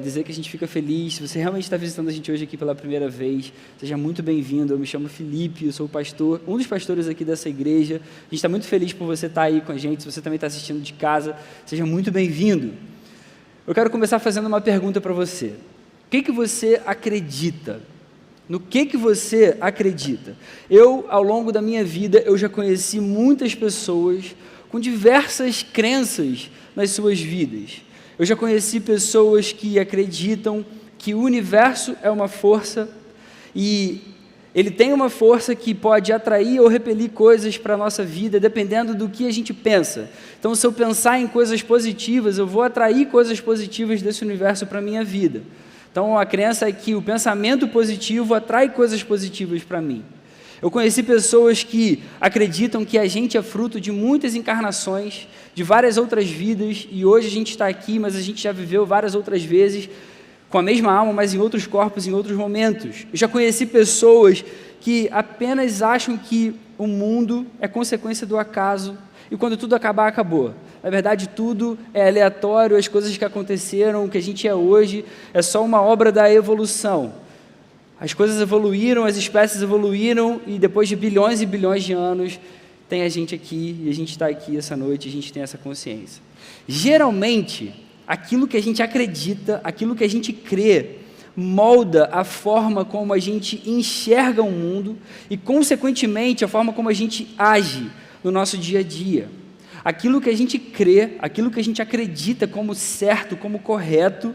dizer que a gente fica feliz. Se você realmente está visitando a gente hoje aqui pela primeira vez, seja muito bem-vindo. Eu me chamo Felipe, eu sou o pastor, um dos pastores aqui dessa igreja. A gente está muito feliz por você estar aí com a gente. Se você também está assistindo de casa, seja muito bem-vindo. Eu quero começar fazendo uma pergunta para você. O que você acredita? No que você acredita? Eu, ao longo da minha vida, eu já conheci muitas pessoas com diversas crenças nas suas vidas. Eu já conheci pessoas que acreditam que o universo é uma força e ele tem uma força que pode atrair ou repelir coisas para a nossa vida, dependendo do que a gente pensa. Então, se eu pensar em coisas positivas, eu vou atrair coisas positivas desse universo para a minha vida. Então, a crença é que o pensamento positivo atrai coisas positivas para mim. Eu conheci pessoas que acreditam que a gente é fruto de muitas encarnações, de várias outras vidas, e hoje a gente está aqui, mas a gente já viveu várias outras vezes, com a mesma alma, mas em outros corpos, em outros momentos. Eu já conheci pessoas que apenas acham que o mundo é consequência do acaso, e quando tudo acabar, acabou. Na verdade, tudo é aleatório, as coisas que aconteceram, o que a gente é hoje, é só uma obra da evolução. As coisas evoluíram, as espécies evoluíram, e depois de bilhões e bilhões de anos, tem a gente aqui, e a gente está aqui essa noite, a gente tem essa consciência. Geralmente, aquilo que a gente acredita, aquilo que a gente crê, molda a forma como a gente enxerga o mundo e, consequentemente, a forma como a gente age no nosso dia a dia. Aquilo que a gente crê, aquilo que a gente acredita como certo, como correto,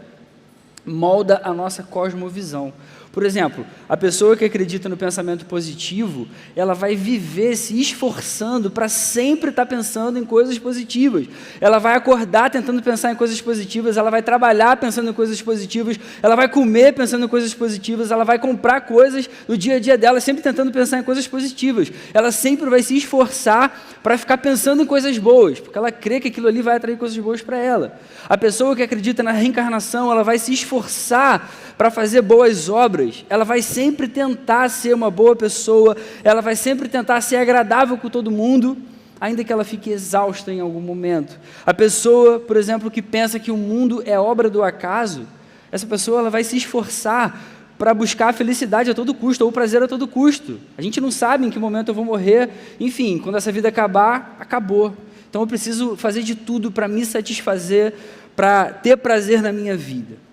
molda a nossa cosmovisão. Por exemplo, a pessoa que acredita no pensamento positivo, ela vai viver se esforçando para sempre estar pensando em coisas positivas. Ela vai acordar tentando pensar em coisas positivas, ela vai trabalhar pensando em coisas positivas, ela vai comer pensando em coisas positivas, ela vai comprar coisas no dia a dia dela, sempre tentando pensar em coisas positivas. Ela sempre vai se esforçar para ficar pensando em coisas boas, porque ela crê que aquilo ali vai atrair coisas boas para ela. A pessoa que acredita na reencarnação, ela vai se esforçar para fazer boas obras. Ela vai sempre tentar ser uma boa pessoa, ela vai sempre tentar ser agradável com todo mundo, ainda que ela fique exausta em algum momento. A pessoa, por exemplo, que pensa que o mundo é obra do acaso, essa pessoa ela vai se esforçar para buscar a felicidade a todo custo, ou o prazer a todo custo. A gente não sabe em que momento eu vou morrer, enfim, quando essa vida acabar, acabou. Então eu preciso fazer de tudo para me satisfazer, para ter prazer na minha vida.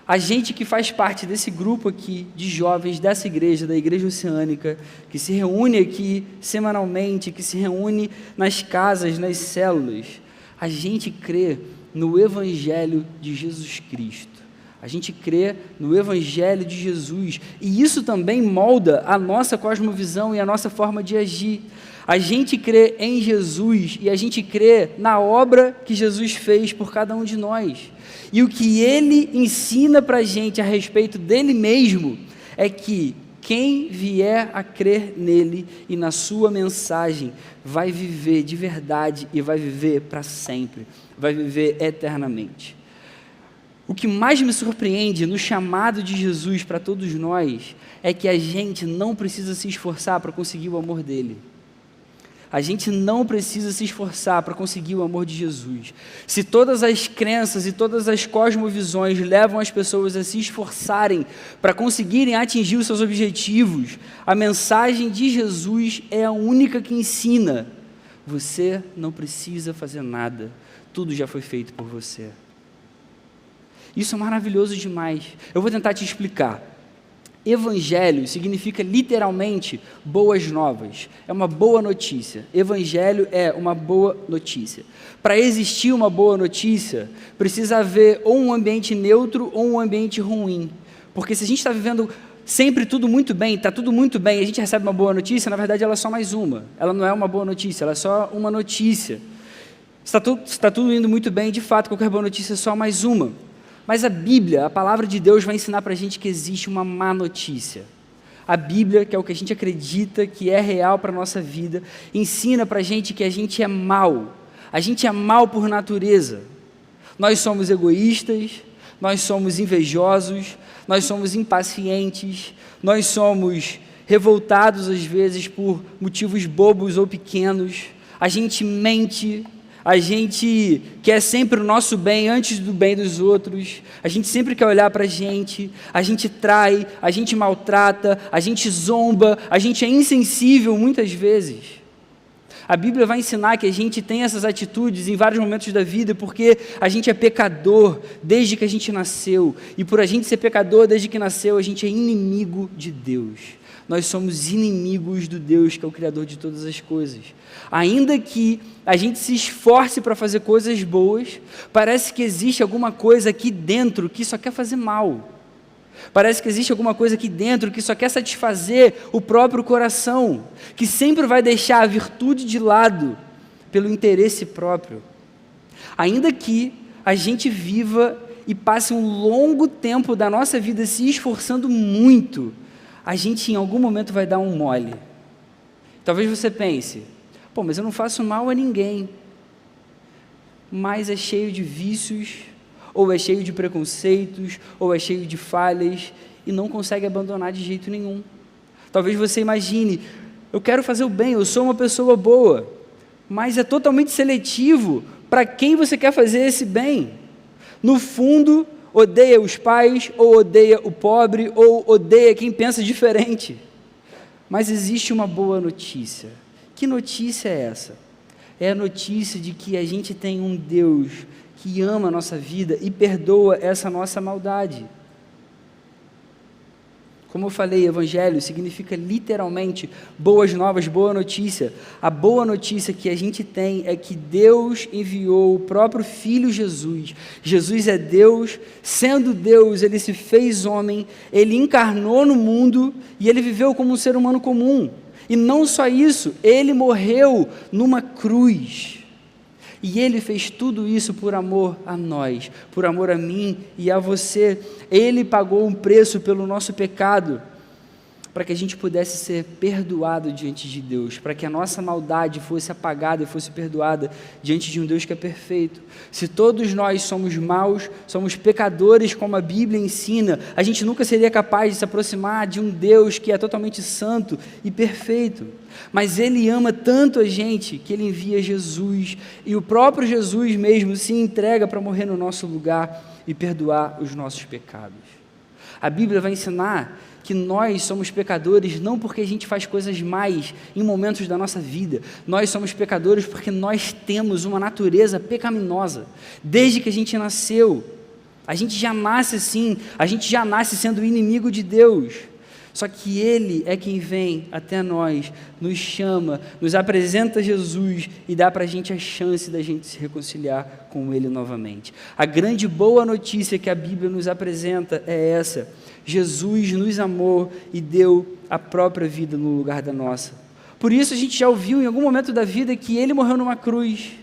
A gente que faz parte desse grupo aqui de jovens dessa igreja, da Igreja Oceânica, que se reúne aqui semanalmente, que se reúne nas casas, nas células, a gente crê no Evangelho de Jesus Cristo. A gente crê no Evangelho de Jesus, e isso também molda a nossa cosmovisão e a nossa forma de agir. A gente crê em Jesus e a gente crê na obra que Jesus fez por cada um de nós. E o que Ele ensina para a gente a respeito dEle mesmo é que quem vier a crer nele e na sua mensagem vai viver de verdade e vai viver para sempre, vai viver eternamente. O que mais me surpreende no chamado de Jesus para todos nós é que a gente não precisa se esforçar para conseguir o amor dele. A gente não precisa se esforçar para conseguir o amor de Jesus. Se todas as crenças e todas as cosmovisões levam as pessoas a se esforçarem para conseguirem atingir os seus objetivos, a mensagem de Jesus é a única que ensina: você não precisa fazer nada, tudo já foi feito por você. Isso é maravilhoso demais. Eu vou tentar te explicar. Evangelho significa literalmente boas novas, é uma boa notícia. Evangelho é uma boa notícia. Para existir uma boa notícia, precisa haver ou um ambiente neutro ou um ambiente ruim. Porque se a gente está vivendo sempre tudo muito bem, está tudo muito bem, e a gente recebe uma boa notícia, na verdade ela é só mais uma. Ela não é uma boa notícia, ela é só uma notícia. Está tudo indo muito bem, de fato, qualquer boa notícia é só mais uma. Mas a Bíblia, a palavra de Deus, vai ensinar para a gente que existe uma má notícia. A Bíblia, que é o que a gente acredita que é real para a nossa vida, ensina para a gente que a gente é mau. A gente é mau por natureza. Nós somos egoístas, nós somos invejosos, nós somos impacientes, nós somos revoltados às vezes por motivos bobos ou pequenos, a gente mente, A gente quer sempre o nosso bem antes do bem dos outros, a gente sempre quer olhar para a gente trai, a gente maltrata, a gente zomba, a gente é insensível muitas vezes. A Bíblia vai ensinar que a gente tem essas atitudes em vários momentos da vida porque a gente é pecador desde que a gente nasceu, e por a gente ser pecador desde que nasceu, a gente é inimigo de Deus. Nós somos inimigos do Deus que é o Criador de todas as coisas. Ainda que a gente se esforce para fazer coisas boas, parece que existe alguma coisa aqui dentro que só quer fazer mal. Parece que existe alguma coisa aqui dentro que só quer satisfazer o próprio coração, que sempre vai deixar a virtude de lado pelo interesse próprio. Ainda que a gente viva e passe um longo tempo da nossa vida se esforçando muito, a gente em algum momento vai dar um mole. Talvez você pense, mas eu não faço mal a ninguém, mas é cheio de vícios, ou é cheio de preconceitos, ou é cheio de falhas, e não consegue abandonar de jeito nenhum. Talvez você imagine, eu quero fazer o bem, eu sou uma pessoa boa, mas é totalmente seletivo para quem você quer fazer esse bem. No fundo, odeia os pais, ou odeia o pobre, ou odeia quem pensa diferente. Mas existe uma boa notícia. Que notícia é essa? É a notícia de que a gente tem um Deus que ama a nossa vida e perdoa essa nossa maldade. Como eu falei, evangelho significa literalmente boas novas, boa notícia. A boa notícia que a gente tem é que Deus enviou o próprio Filho Jesus. Jesus é Deus, sendo Deus, Ele se fez homem, Ele encarnou no mundo e Ele viveu como um ser humano comum. E não só isso, Ele morreu numa cruz. E Ele fez tudo isso por amor a nós, por amor a mim e a você. Ele pagou um preço pelo nosso pecado, para que a gente pudesse ser perdoado diante de Deus, para que a nossa maldade fosse apagada e fosse perdoada diante de um Deus que é perfeito. Se todos nós somos maus, somos pecadores, como a Bíblia ensina, a gente nunca seria capaz de se aproximar de um Deus que é totalmente santo e perfeito. Mas Ele ama tanto a gente que Ele envia Jesus, e o próprio Jesus mesmo se entrega para morrer no nosso lugar e perdoar os nossos pecados. A Bíblia vai ensinar que nós somos pecadores não porque a gente faz coisas más em momentos da nossa vida. Nós somos pecadores porque nós temos uma natureza pecaminosa. Desde que a gente nasceu, a gente já nasce assim, a gente já nasce sendo inimigo de Deus. Só que Ele é quem vem até nós, nos chama, nos apresenta Jesus e dá para a gente a chance da gente se reconciliar com Ele novamente. A grande boa notícia que a Bíblia nos apresenta é essa: Jesus nos amou e deu a própria vida no lugar da nossa. Por isso a gente já ouviu em algum momento da vida que Ele morreu numa cruz.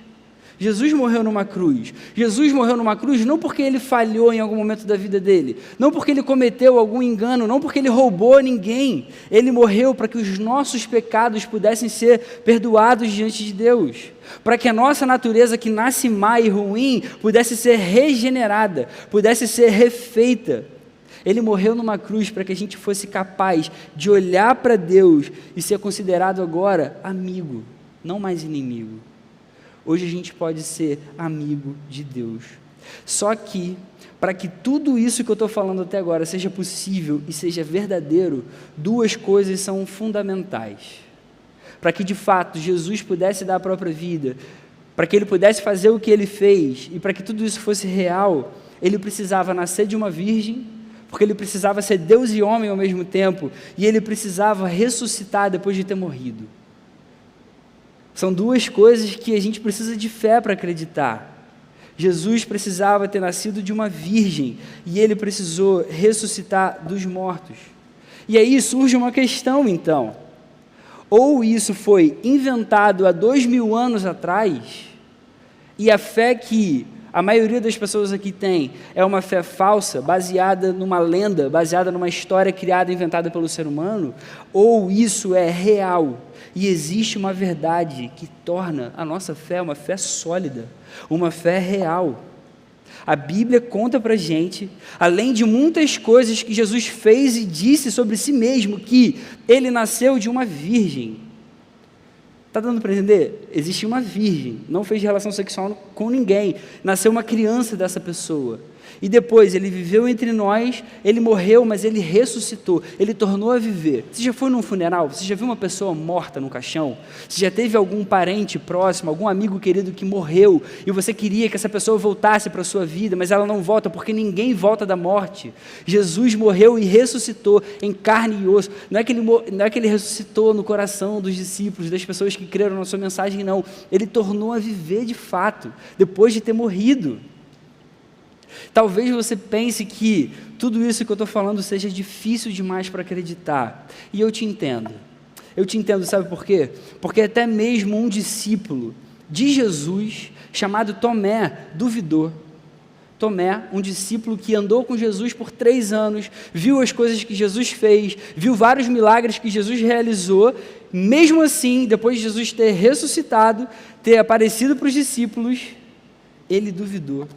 Jesus morreu numa cruz. Jesus morreu numa cruz não porque Ele falhou em algum momento da vida dele, não porque Ele cometeu algum engano, não porque Ele roubou ninguém. Ele morreu para que os nossos pecados pudessem ser perdoados diante de Deus, para que a nossa natureza que nasce má e ruim pudesse ser regenerada, pudesse ser refeita. Ele morreu numa cruz para que a gente fosse capaz de olhar para Deus e ser considerado agora amigo, não mais inimigo. Hoje a gente pode ser amigo de Deus. Só que, para que tudo isso que eu estou falando até agora seja possível e seja verdadeiro, duas coisas são fundamentais. Para que de fato Jesus pudesse dar a própria vida, para que Ele pudesse fazer o que Ele fez, e para que tudo isso fosse real, Ele precisava nascer de uma virgem, porque Ele precisava ser Deus e homem ao mesmo tempo, e Ele precisava ressuscitar depois de ter morrido. São duas coisas que a gente precisa de fé para acreditar. Jesus precisava ter nascido de uma virgem, e Ele precisou ressuscitar dos mortos. E aí surge uma questão então: ou isso foi inventado há 2000 anos atrás, e a fé que a maioria das pessoas aqui tem é uma fé falsa, baseada numa lenda, baseada numa história criada e inventada pelo ser humano, ou isso é real, e existe uma verdade que torna a nossa fé uma fé sólida, uma fé real. A Bíblia conta para a gente, além de muitas coisas que Jesus fez e disse sobre si mesmo, que Ele nasceu de uma virgem. Está dando para entender? Existia uma virgem, não fez relação sexual com ninguém, nasceu uma criança dessa pessoa. E depois ele viveu entre nós, ele morreu, mas ele ressuscitou, ele tornou a viver. Você já foi num funeral? Você já viu uma pessoa morta no caixão? Você já teve algum parente próximo, algum amigo querido que morreu e você queria que essa pessoa voltasse para a sua vida, mas ela não volta porque ninguém volta da morte? Jesus morreu e ressuscitou em carne e osso. Não é que ele ressuscitou no coração dos discípulos, das pessoas que creram na sua mensagem, não. Ele tornou a viver de fato, depois de ter morrido. Talvez você pense que tudo isso que eu estou falando seja difícil demais para acreditar. E eu te entendo. Eu te entendo, sabe por quê? Porque até mesmo um discípulo de Jesus, chamado Tomé, duvidou. Tomé, um discípulo que andou com Jesus por 3 anos, viu as coisas que Jesus fez, viu vários milagres que Jesus realizou, mesmo assim, depois de Jesus ter ressuscitado, ter aparecido para os discípulos, ele duvidou.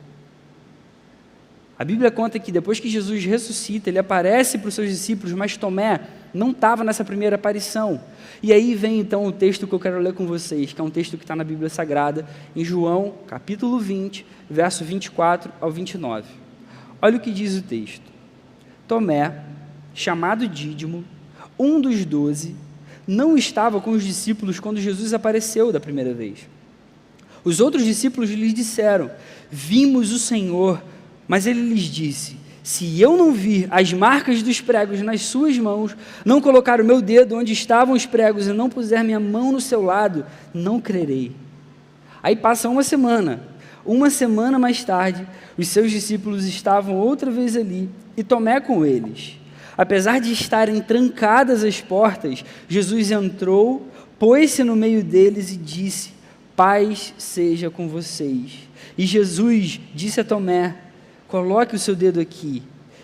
A Bíblia conta que depois que Jesus ressuscita, ele aparece para os seus discípulos, mas Tomé não estava nessa primeira aparição. E aí vem então o texto que eu quero ler com vocês, que é um texto que está na Bíblia Sagrada, em João, capítulo 20, verso 24 ao 29. Olha o que diz o texto. Tomé, chamado Dídimo, um dos 12, não estava com os discípulos quando Jesus apareceu da primeira vez. Os outros discípulos lhes disseram: vimos o Senhor. Mas ele lhes disse: se eu não vir as marcas dos pregos nas suas mãos, não colocar o meu dedo onde estavam os pregos e não puser minha mão no seu lado, não crerei. Aí passa uma semana mais tarde, os seus discípulos estavam outra vez ali, e Tomé com eles. Apesar de estarem trancadas as portas, Jesus entrou, pôs-se no meio deles e disse: paz seja com vocês. E Jesus disse a Tomé: coloque o seu dedo aqui,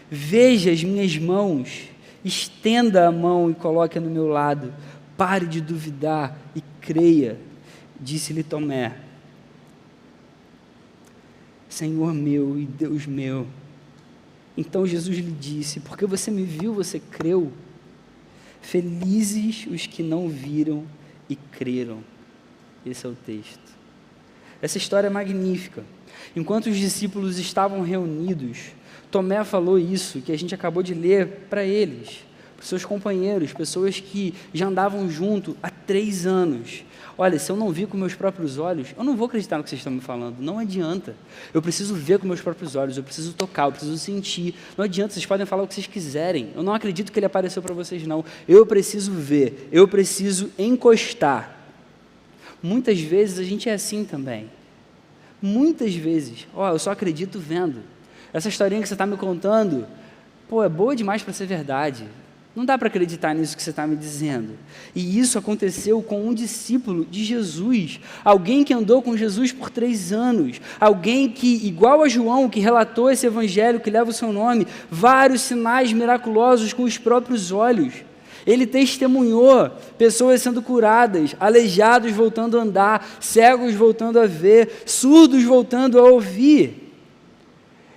veja as minhas mãos, estenda a mão e coloque no meu lado, pare de duvidar e creia. Disse-lhe Tomé: Senhor meu e Deus meu. Então Jesus lhe disse: porque você me viu, você creu? Felizes os que não viram e creram. Esse é o texto. Essa história é magnífica. Enquanto os discípulos estavam reunidos, Tomé falou isso que a gente acabou de ler para eles, para os seus companheiros, pessoas que já andavam junto há 3 anos. Olha, se eu não vi com meus próprios olhos, eu não vou acreditar no que vocês estão me falando, não adianta. Eu preciso ver com meus próprios olhos, eu preciso tocar, eu preciso sentir. Não adianta, vocês podem falar o que vocês quiserem. Eu não acredito que ele apareceu para vocês, não. Eu preciso ver, eu preciso encostar. Muitas vezes a gente é assim também. Muitas vezes, eu só acredito vendo. Essa historinha que você está me contando, é boa demais para ser verdade. Não dá para acreditar nisso que você está me dizendo. E isso aconteceu com um discípulo de Jesus, alguém que andou com Jesus por 3 anos, alguém que, igual a João, que relatou esse evangelho que leva o seu nome, vários sinais miraculosos com os próprios olhos. Ele testemunhou pessoas sendo curadas, aleijados voltando a andar, cegos voltando a ver, surdos voltando a ouvir.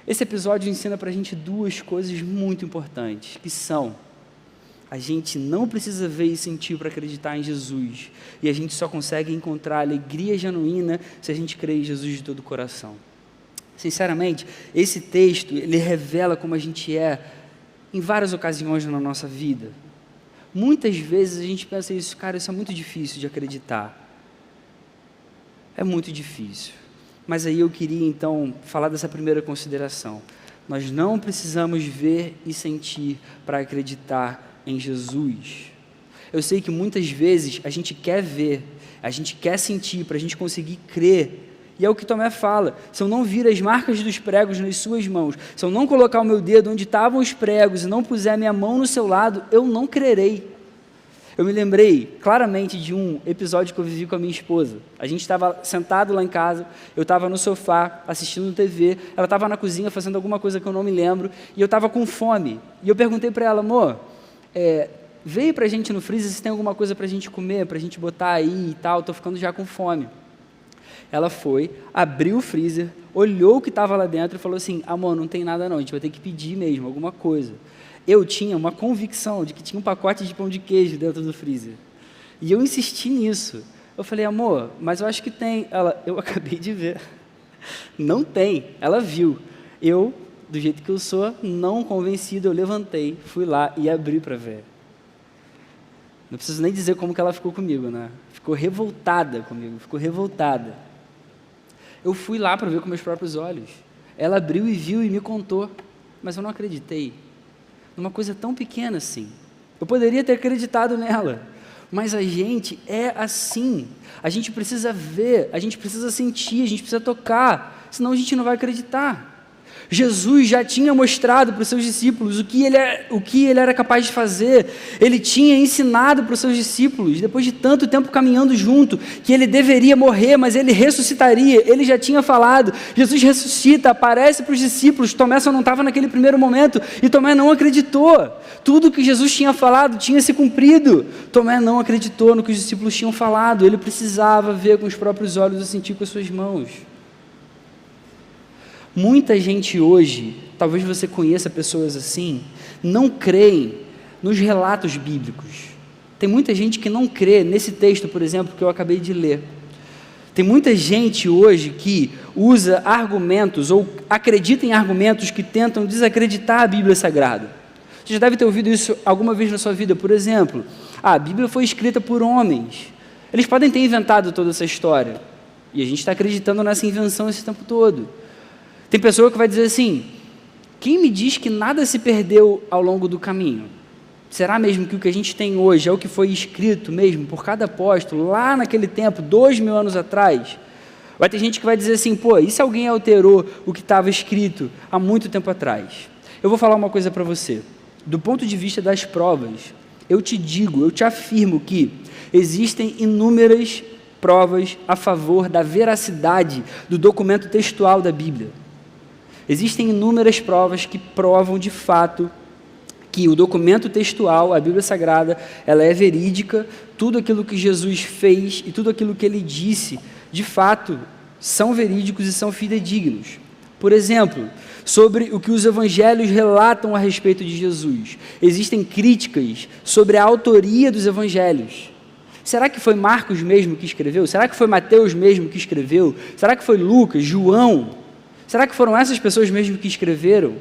Esse episódio ensina para a gente 2 coisas muito importantes, que são: a gente não precisa ver e sentir para acreditar em Jesus, e a gente só consegue encontrar alegria genuína se a gente crê em Jesus de todo o coração. Sinceramente, esse texto, ele revela como a gente é em várias ocasiões na nossa vida. Muitas vezes a gente pensa isso: cara, isso é muito difícil de acreditar. É muito difícil. Mas aí eu queria então falar dessa primeira consideração. Nós não precisamos ver e sentir para acreditar em Jesus. Eu sei que muitas vezes a gente quer ver, a gente quer sentir para a gente conseguir crer. E é o que Tomé fala: se eu não vir as marcas dos pregos nas suas mãos, se eu não colocar o meu dedo onde estavam os pregos e não puser a minha mão no seu lado, eu não crerei. Eu me lembrei claramente de um episódio que eu vivi com a minha esposa. A gente estava sentado lá em casa, eu estava no sofá assistindo TV, ela estava na cozinha fazendo alguma coisa que eu não me lembro, e eu estava com fome. E eu perguntei para ela: amor, veio para a gente no freezer se tem alguma coisa para a gente comer, para a gente botar aí e tal, estou ficando já com fome. Ela foi, abriu o freezer, olhou o que estava lá dentro e falou assim: amor, não tem nada não, a gente vai ter que pedir mesmo alguma coisa. Eu tinha uma convicção de que tinha um pacote de pão de queijo dentro do freezer. E eu insisti nisso. Eu falei, amor, mas eu acho que tem. Ela, eu acabei de ver. Não tem. Ela viu. Eu, do jeito que eu sou, não convencido, eu levantei, fui lá e abri para ver. Não preciso nem dizer como que ela ficou comigo, né? Ficou revoltada comigo, ficou revoltada. Eu fui lá para ver com meus próprios olhos. Ela abriu e viu e me contou, mas eu não acreditei. Numa coisa tão pequena assim. Eu poderia ter acreditado nela, mas a gente é assim. A gente precisa ver, a gente precisa sentir, a gente precisa tocar, senão a gente não vai acreditar. Jesus já tinha mostrado para os seus discípulos o que ele era capaz de fazer. Ele tinha ensinado para os seus discípulos, depois de tanto tempo caminhando junto, que ele deveria morrer, mas ele ressuscitaria. Ele já tinha falado. Jesus ressuscita, aparece para os discípulos. Tomé só não estava naquele primeiro momento, e Tomé não acreditou. Tudo que Jesus tinha falado tinha se cumprido. Tomé não acreditou no que os discípulos tinham falado. Ele precisava ver com os próprios olhos e sentir com as suas mãos. Muita gente hoje, talvez você conheça pessoas assim, não creem nos relatos bíblicos. Tem muita gente que não crê nesse texto, por exemplo, que eu acabei de ler. Tem muita gente hoje que usa argumentos ou acredita em argumentos que tentam desacreditar a Bíblia Sagrada. Você já deve ter ouvido isso alguma vez na sua vida. Por exemplo, a Bíblia foi escrita por homens. Eles podem ter inventado toda essa história. E a gente está acreditando nessa invenção esse tempo todo. Tem pessoa que vai dizer assim, quem me diz que nada se perdeu ao longo do caminho? Será mesmo que o que a gente tem hoje é o que foi escrito mesmo por cada apóstolo lá naquele tempo, 2000 anos atrás? Vai ter gente que vai dizer assim, pô, e se alguém alterou o que estava escrito há muito tempo atrás? Eu vou falar uma coisa para você. Do ponto de vista das provas, eu te afirmo que existem inúmeras provas a favor da veracidade do documento textual da Bíblia. Existem inúmeras provas que provam de fato que o documento textual, a Bíblia Sagrada, ela é verídica, tudo aquilo que Jesus fez e tudo aquilo que ele disse, de fato, são verídicos e são fidedignos. Por exemplo, sobre o que os evangelhos relatam a respeito de Jesus. Existem críticas sobre a autoria dos evangelhos. Será que foi Marcos mesmo que escreveu? Será que foi Mateus mesmo que escreveu? Será que foi Lucas, João? Será que foram essas pessoas mesmo que escreveram?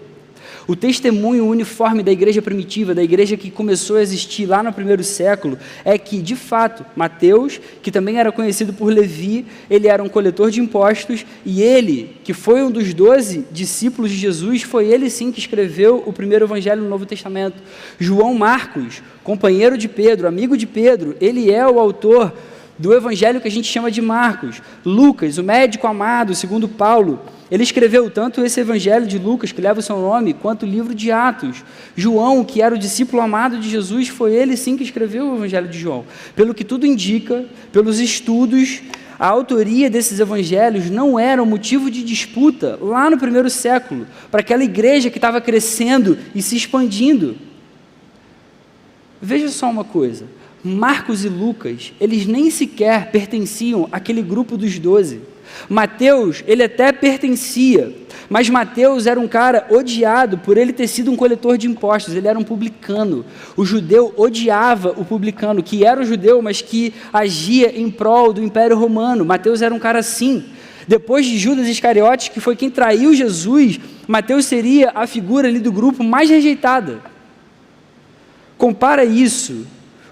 O testemunho uniforme da igreja primitiva, da igreja que começou a existir lá no primeiro século, é que, de fato, Mateus, que também era conhecido por Levi, ele era um coletor de impostos, e ele, que foi um dos 12 discípulos de Jesus, foi ele sim que escreveu o primeiro evangelho no Novo Testamento. João Marcos, companheiro de Pedro, amigo de Pedro, ele é o autor do evangelho que a gente chama de Marcos. Lucas, o médico amado, segundo Paulo, ele escreveu tanto esse evangelho de Lucas, que leva o seu nome, quanto o livro de Atos. João, que era o discípulo amado de Jesus, foi ele sim que escreveu o evangelho de João. Pelo que tudo indica, pelos estudos, a autoria desses evangelhos não era um motivo de disputa lá no primeiro século, para aquela igreja que estava crescendo e se expandindo. Veja só uma coisa, Marcos e Lucas, eles nem sequer pertenciam àquele grupo dos 12. Mateus, ele até pertencia, mas Mateus era um cara odiado por ele ter sido um coletor de impostos, ele era um publicano. O judeu odiava o publicano, que era um judeu, mas que agia em prol do Império Romano. Mateus era um cara assim. Depois de Judas Iscariotes, que foi quem traiu Jesus, Mateus seria a figura ali do grupo mais rejeitada. Compara isso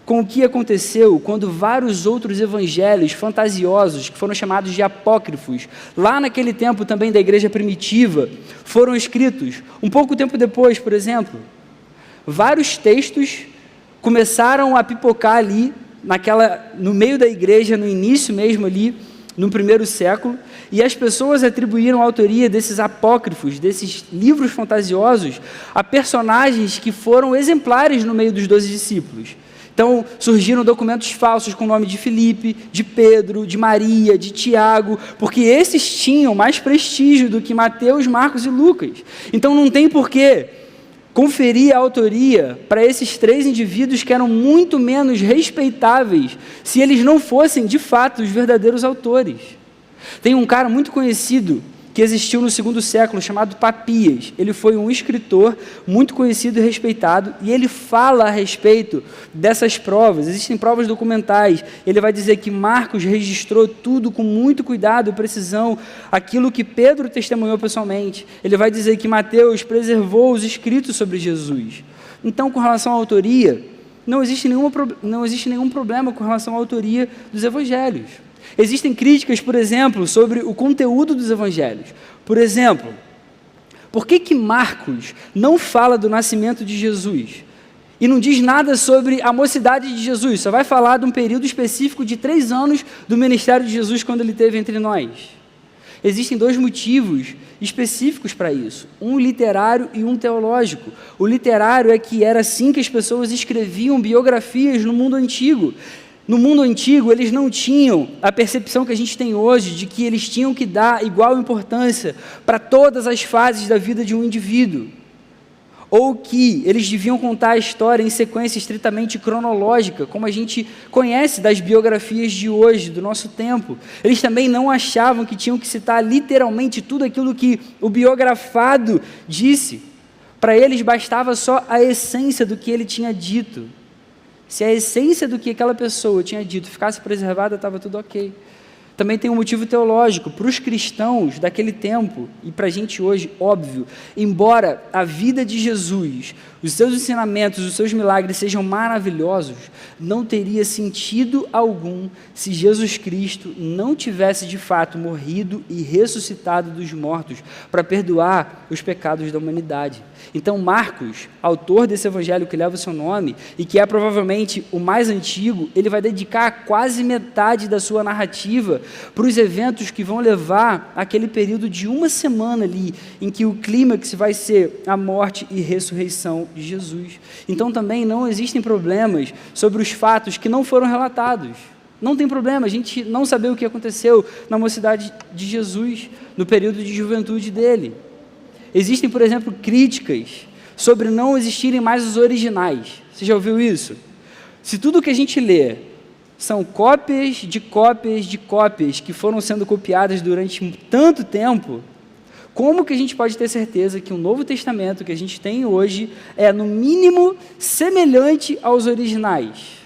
com o que aconteceu quando vários outros evangelhos fantasiosos, que foram chamados de apócrifos, lá naquele tempo também da igreja primitiva, foram escritos. Um pouco tempo depois, por exemplo, vários textos começaram a pipocar ali, no meio da igreja, no início mesmo ali, no primeiro século, e as pessoas atribuíram a autoria desses apócrifos, desses livros fantasiosos, a personagens que foram exemplares no meio dos 12 discípulos. Então, surgiram documentos falsos com o nome de Filipe, de Pedro, de Maria, de Tiago, porque esses tinham mais prestígio do que Mateus, Marcos e Lucas. Então, não tem porquê conferir a autoria para esses 3 indivíduos que eram muito menos respeitáveis se eles não fossem, de fato, os verdadeiros autores. Tem um cara muito conhecido que existiu no segundo século, chamado Papias. Ele foi um escritor muito conhecido e respeitado, e ele fala a respeito dessas provas. Existem provas documentais. Ele vai dizer que Marcos registrou tudo com muito cuidado e precisão, aquilo que Pedro testemunhou pessoalmente. Ele vai dizer que Mateus preservou os escritos sobre Jesus. Então, com relação à autoria, não existe nenhum problema com relação à autoria dos evangelhos. Existem críticas, por exemplo, sobre o conteúdo dos evangelhos. Por exemplo, por que Marcos não fala do nascimento de Jesus? E não diz nada sobre a mocidade de Jesus, só vai falar de um período específico de 3 anos do ministério de Jesus quando ele esteve entre nós. Existem 2 motivos específicos para isso, um literário e um teológico. O literário é que era assim que as pessoas escreviam biografias no mundo antigo. No mundo antigo, eles não tinham a percepção que a gente tem hoje de que eles tinham que dar igual importância para todas as fases da vida de um indivíduo, ou que eles deviam contar a história em sequência estritamente cronológica, como a gente conhece das biografias de hoje, do nosso tempo. Eles também não achavam que tinham que citar literalmente tudo aquilo que o biografado disse. Para eles bastava só a essência do que ele tinha dito. Se a essência do que aquela pessoa tinha dito ficasse preservada, estava tudo ok. Também tem um motivo teológico. Para os cristãos daquele tempo, e para a gente hoje, óbvio, embora a vida de Jesus, os seus ensinamentos, os seus milagres sejam maravilhosos, não teria sentido algum se Jesus Cristo não tivesse de fato morrido e ressuscitado dos mortos para perdoar os pecados da humanidade. Então Marcos, autor desse evangelho que leva o seu nome e que é provavelmente o mais antigo, ele vai dedicar quase metade da sua narrativa para os eventos que vão levar aquele período de 1 semana ali, em que o clímax vai ser a morte e ressurreição de Jesus. Então também não existem problemas sobre os fatos que não foram relatados. Não tem problema a gente não saber o que aconteceu na mocidade de Jesus, no período de juventude dele. Existem, por exemplo, críticas sobre não existirem mais os originais. Você já ouviu isso? Se tudo que a gente lê são cópias de cópias de cópias que foram sendo copiadas durante tanto tempo, como que a gente pode ter certeza que o Novo Testamento que a gente tem hoje é, no mínimo, semelhante aos originais?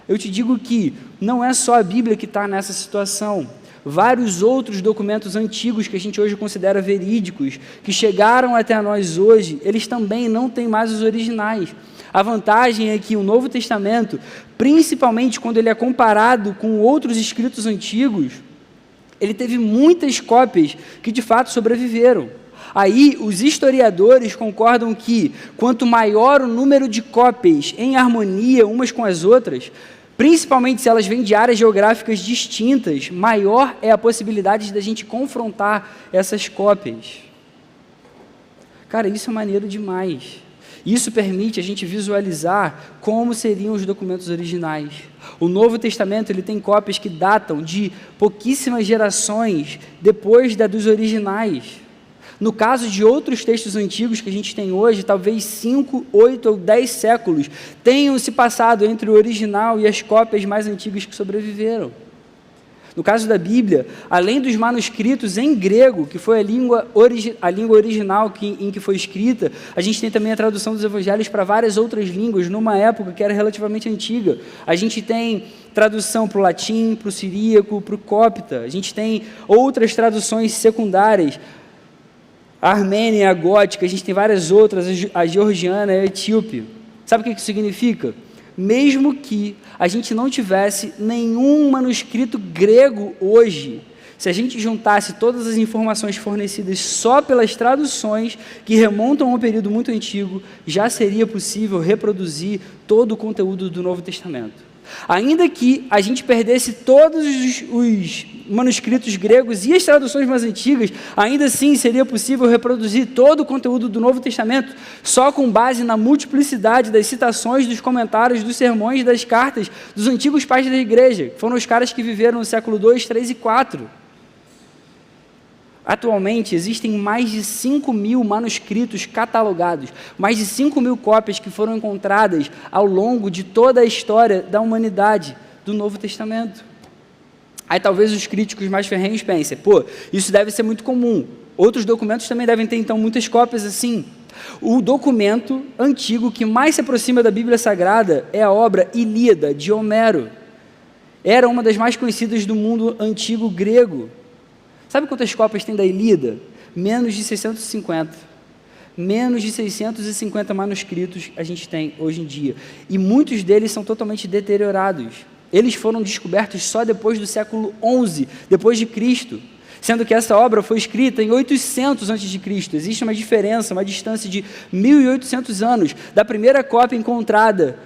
Eu te digo que não é só a Bíblia que está nessa situação. Vários outros documentos antigos que a gente hoje considera verídicos, que chegaram até nós hoje, eles também não têm mais os originais. A vantagem é que o Novo Testamento, principalmente quando ele é comparado com outros escritos antigos, ele teve muitas cópias que de fato sobreviveram. Aí os historiadores concordam que quanto maior o número de cópias em harmonia umas com as outras, principalmente se elas vêm de áreas geográficas distintas, maior é a possibilidade da gente confrontar essas cópias. Cara, isso é maneiro demais. Isso permite a gente visualizar como seriam os documentos originais. O Novo Testamento ele tem cópias que datam de pouquíssimas gerações depois dos originais. No caso de outros textos antigos que a gente tem hoje, talvez 5, 8 ou 10 séculos tenham se passado entre o original e as cópias mais antigas que sobreviveram. No caso da Bíblia, além dos manuscritos em grego, que foi a língua original em que foi escrita, a gente tem também a tradução dos evangelhos para várias outras línguas, numa época que era relativamente antiga. A gente tem tradução para o latim, para o siríaco, para o cópita. A gente tem outras traduções secundárias, a armênia, a gótica, a gente tem várias outras, a georgiana, a etíope. Sabe o que isso significa? Mesmo que a gente não tivesse nenhum manuscrito grego hoje, se a gente juntasse todas as informações fornecidas só pelas traduções que remontam a um período muito antigo, já seria possível reproduzir todo o conteúdo do Novo Testamento. Ainda que a gente perdesse todos os manuscritos gregos e as traduções mais antigas, ainda assim seria possível reproduzir todo o conteúdo do Novo Testamento só com base na multiplicidade das citações, dos comentários, dos sermões, das cartas dos antigos pais da igreja, que foram os caras que viveram no século 2, 3 e 4. Atualmente, existem mais de 5.000 manuscritos catalogados, mais de 5.000 cópias que foram encontradas ao longo de toda a história da humanidade do Novo Testamento. Aí talvez os críticos mais ferrenhos pensem, pô, isso deve ser muito comum. Outros documentos também devem ter, então, muitas cópias assim. O documento antigo que mais se aproxima da Bíblia Sagrada é a obra Ilíada, de Homero. Era uma das mais conhecidas do mundo antigo grego. Sabe quantas cópias tem da Ilíada? Menos de 650. Menos de 650 manuscritos a gente tem hoje em dia. E muitos deles são totalmente deteriorados. Eles foram descobertos só depois do século XI, depois de Cristo, sendo que essa obra foi escrita em 800 a.C. Existe uma diferença, uma distância de 1.800 anos, da primeira cópia encontrada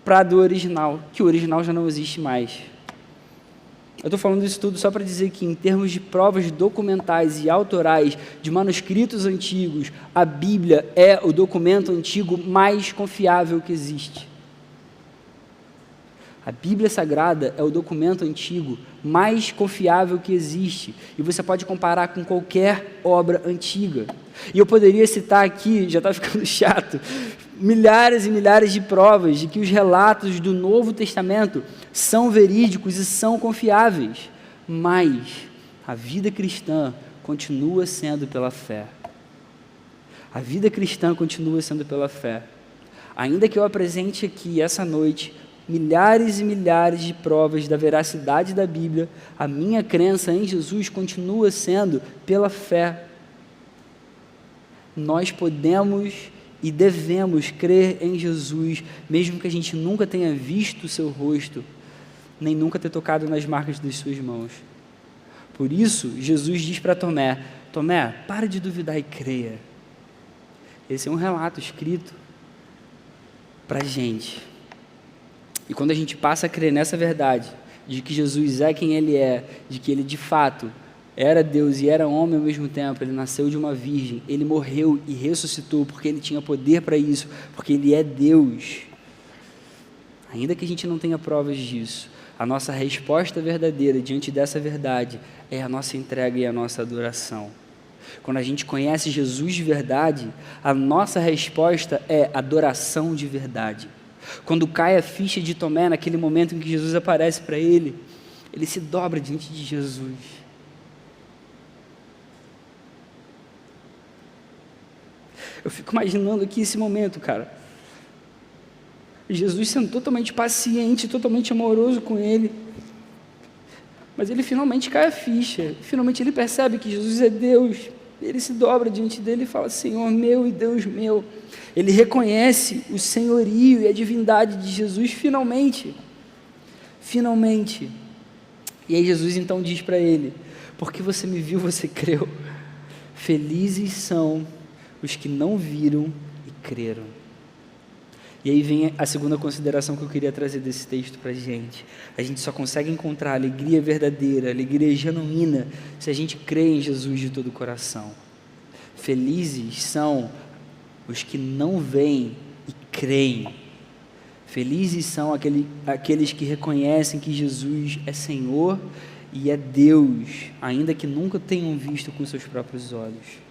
para a do original, que o original já não existe mais. Eu estou falando isso tudo só para dizer que, em termos de provas documentais e autorais de manuscritos antigos, a Bíblia é o documento antigo mais confiável que existe. A Bíblia Sagrada é o documento antigo mais confiável que existe, e você pode comparar com qualquer obra antiga. E eu poderia citar aqui, já está ficando chato, milhares e milhares de provas de que os relatos do Novo Testamento são verídicos e são confiáveis, mas a vida cristã continua sendo pela fé. A vida cristã continua sendo pela fé. Ainda que eu apresente aqui, essa noite, milhares e milhares de provas da veracidade da Bíblia, a minha crença em Jesus continua sendo pela fé. Nós podemos e devemos crer em Jesus, mesmo que a gente nunca tenha visto o seu rosto, nem nunca ter tocado nas marcas das suas mãos. Por isso, Jesus diz para Tomé, Tomé, para de duvidar e creia. Esse é um relato escrito para a gente. E quando a gente passa a crer nessa verdade, de que Jesus é quem Ele é, de que Ele de fato era Deus e era homem ao mesmo tempo, Ele nasceu de uma virgem, Ele morreu e ressuscitou porque Ele tinha poder para isso, porque Ele é Deus. Ainda que a gente não tenha provas disso, a nossa resposta verdadeira diante dessa verdade é a nossa entrega e a nossa adoração. Quando a gente conhece Jesus de verdade, a nossa resposta é adoração de verdade. Quando cai a ficha de Tomé, naquele momento em que Jesus aparece para ele, ele se dobra diante de Jesus. Eu fico imaginando aqui esse momento, cara. Jesus sendo totalmente paciente, totalmente amoroso com ele. Mas ele finalmente cai a ficha. Finalmente ele percebe que Jesus é Deus. Ele se dobra diante dele e fala, Senhor meu e Deus meu. Ele reconhece o senhorio e a divindade de Jesus finalmente. Finalmente. E aí Jesus então diz para ele, porque você me viu, você creu. Felizes são os que não viram e creram. E aí vem a segunda consideração que eu queria trazer desse texto para a gente só consegue encontrar alegria verdadeira, alegria genuína, se a gente crê em Jesus de todo o coração. Felizes são os que não veem e creem. Felizes são aqueles que reconhecem que Jesus é Senhor e é Deus, ainda que nunca tenham visto com seus próprios olhos.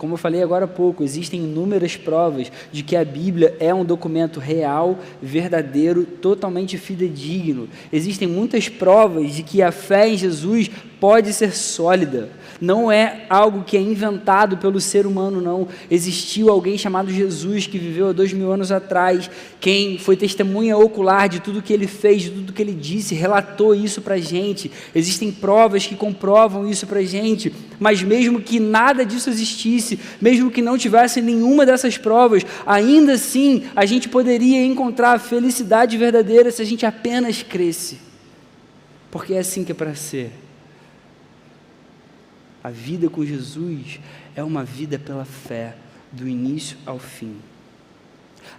Como eu falei agora há pouco, existem inúmeras provas de que a Bíblia é um documento real, verdadeiro, totalmente fidedigno. Existem muitas provas de que a fé em Jesus pode ser sólida. Não é algo que é inventado pelo ser humano, não. Existiu alguém chamado Jesus que viveu há 2000 anos atrás, quem foi testemunha ocular de tudo que ele fez, de tudo que ele disse, relatou isso para a gente. Existem provas que comprovam isso para a gente, mas mesmo que nada disso existisse, mesmo que não tivesse nenhuma dessas provas, ainda assim a gente poderia encontrar a felicidade verdadeira se a gente apenas cresce, porque é assim que é para ser. A vida com Jesus é uma vida pela fé, do início ao fim.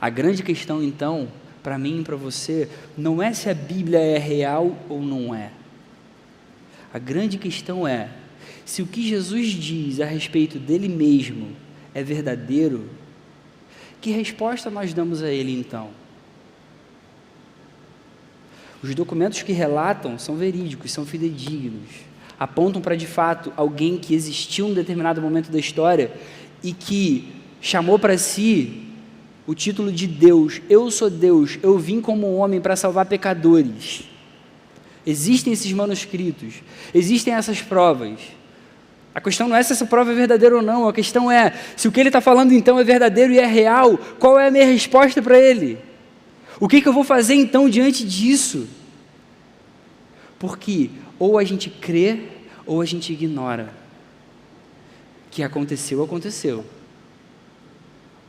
A grande questão, então, para mim e para você, não é se a Bíblia é real ou não é. A grande questão é, se o que Jesus diz a respeito dele mesmo é verdadeiro, que resposta nós damos a ele, então? Os documentos que relatam são verídicos, são fidedignos. Apontam para, de fato, alguém que existiu em um determinado momento da história e que chamou para si o título de Deus. Eu sou Deus, eu vim como homem para salvar pecadores. Existem esses manuscritos, existem essas provas. A questão não é se essa prova é verdadeira ou não, a questão é, se o que ele está falando então é verdadeiro e é real, qual é a minha resposta para ele? O que eu vou fazer então diante disso? Porque ou a gente crê ou a gente ignora. Que aconteceu, aconteceu.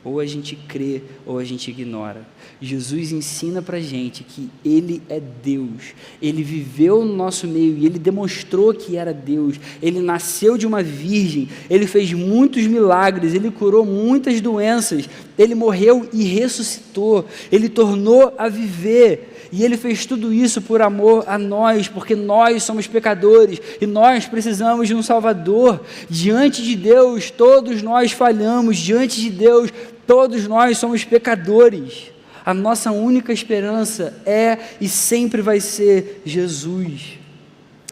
Ou a gente crê ou a gente ignora. Jesus ensina para a gente que Ele é Deus. Ele viveu no nosso meio e Ele demonstrou que era Deus. Ele nasceu de uma virgem. Ele fez muitos milagres. Ele curou muitas doenças. Ele morreu e ressuscitou. Ele tornou a viver. E Ele fez tudo isso por amor a nós, porque nós somos pecadores e nós precisamos de um Salvador. Diante de Deus, todos nós falhamos. Diante de Deus, todos nós somos pecadores. A nossa única esperança é e sempre vai ser Jesus.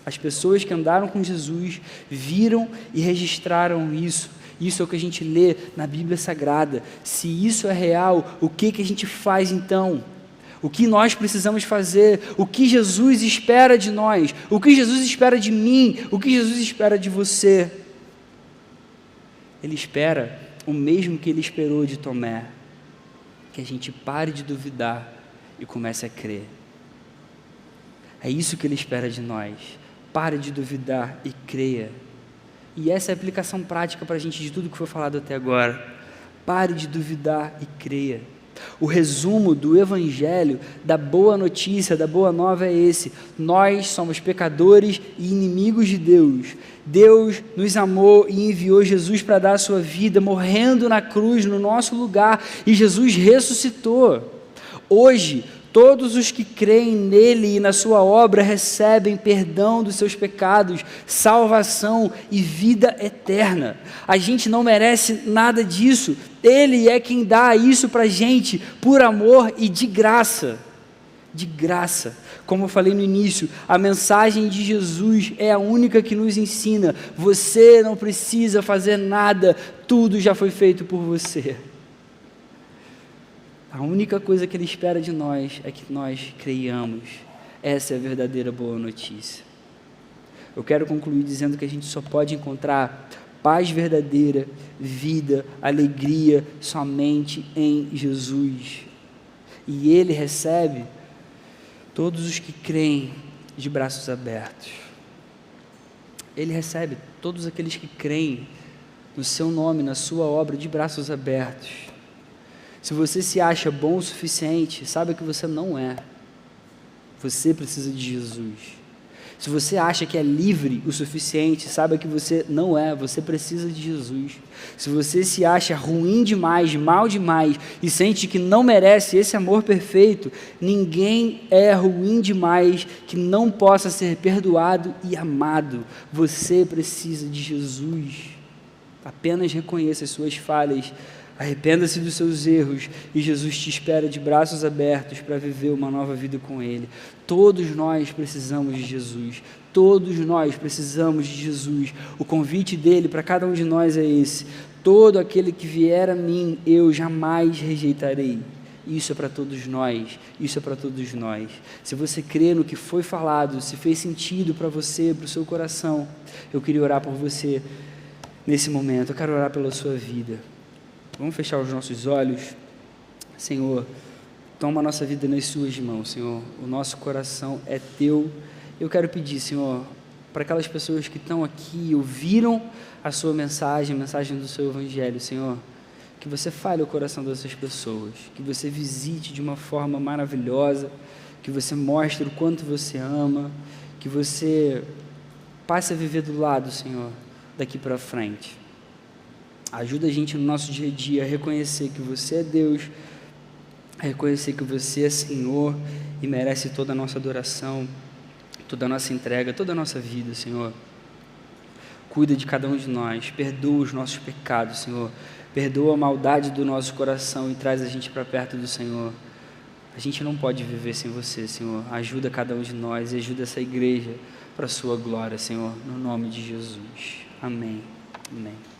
As pessoas que andaram com Jesus viram e registraram isso. Isso é o que a gente lê na Bíblia Sagrada. Se isso é real, o que a gente faz então? O que nós precisamos fazer? O que Jesus espera de nós? O que Jesus espera de mim? O que Jesus espera de você? Ele espera o mesmo que Ele esperou de Tomé, que a gente pare de duvidar e comece a crer. É isso que Ele espera de nós. Pare de duvidar e creia. E essa é a aplicação prática para a gente de tudo que foi falado até agora. Pare de duvidar e creia. O resumo do Evangelho, da boa notícia, da boa nova é esse: nós somos pecadores e inimigos de Deus. Deus nos amou e enviou Jesus para dar a sua vida, morrendo na cruz no nosso lugar, e Jesus ressuscitou. Hoje, todos os que creem nele e na sua obra recebem perdão dos seus pecados, salvação e vida eterna. A gente não merece nada disso. Ele é quem dá isso para a gente, por amor e de graça. De graça. Como eu falei no início, a mensagem de Jesus é a única que nos ensina: você não precisa fazer nada, tudo já foi feito por você. A única coisa que Ele espera de nós é que nós creiamos. Essa é a verdadeira boa notícia. Eu quero concluir dizendo que a gente só pode encontrar paz verdadeira, vida, alegria, somente em Jesus. E Ele recebe todos os que creem de braços abertos. Ele recebe todos aqueles que creem no Seu nome, na Sua obra, de braços abertos. Se você se acha bom o suficiente, saiba que você não é. Você precisa de Jesus. Se você acha que é livre o suficiente, saiba que você não é. Você precisa de Jesus. Se você se acha ruim demais, mal demais e sente que não merece esse amor perfeito, ninguém é ruim demais que não possa ser perdoado e amado. Você precisa de Jesus. Apenas reconheça as suas falhas. Arrependa-se dos seus erros e Jesus te espera de braços abertos para viver uma nova vida com Ele. Todos nós precisamos de Jesus. Todos nós precisamos de Jesus. O convite dele para cada um de nós é esse: todo aquele que vier a mim, eu jamais rejeitarei. Isso é para todos nós, isso é para todos nós. Se você crê no que foi falado, se fez sentido para você, para o seu coração, eu queria orar por você nesse momento. Eu quero orar pela sua vida. Vamos fechar os nossos olhos. Senhor, toma a nossa vida nas suas mãos, Senhor. O nosso coração é teu. Eu quero pedir, Senhor, para aquelas pessoas que estão aqui e ouviram a sua mensagem, a mensagem do seu evangelho, Senhor, que você fale o coração dessas pessoas, que você visite de uma forma maravilhosa, que você mostre o quanto você ama, que você passe a viver do lado, Senhor, daqui para frente. Ajuda a gente no nosso dia a dia a reconhecer que você é Deus, a reconhecer que você é Senhor e merece toda a nossa adoração, toda a nossa entrega, toda a nossa vida, Senhor. Cuida de cada um de nós, perdoa os nossos pecados, Senhor. Perdoa a maldade do nosso coração e traz a gente para perto do Senhor. A gente não pode viver sem você, Senhor. Ajuda cada um de nós e ajuda essa igreja para a sua glória, Senhor, no nome de Jesus. Amém. Amém.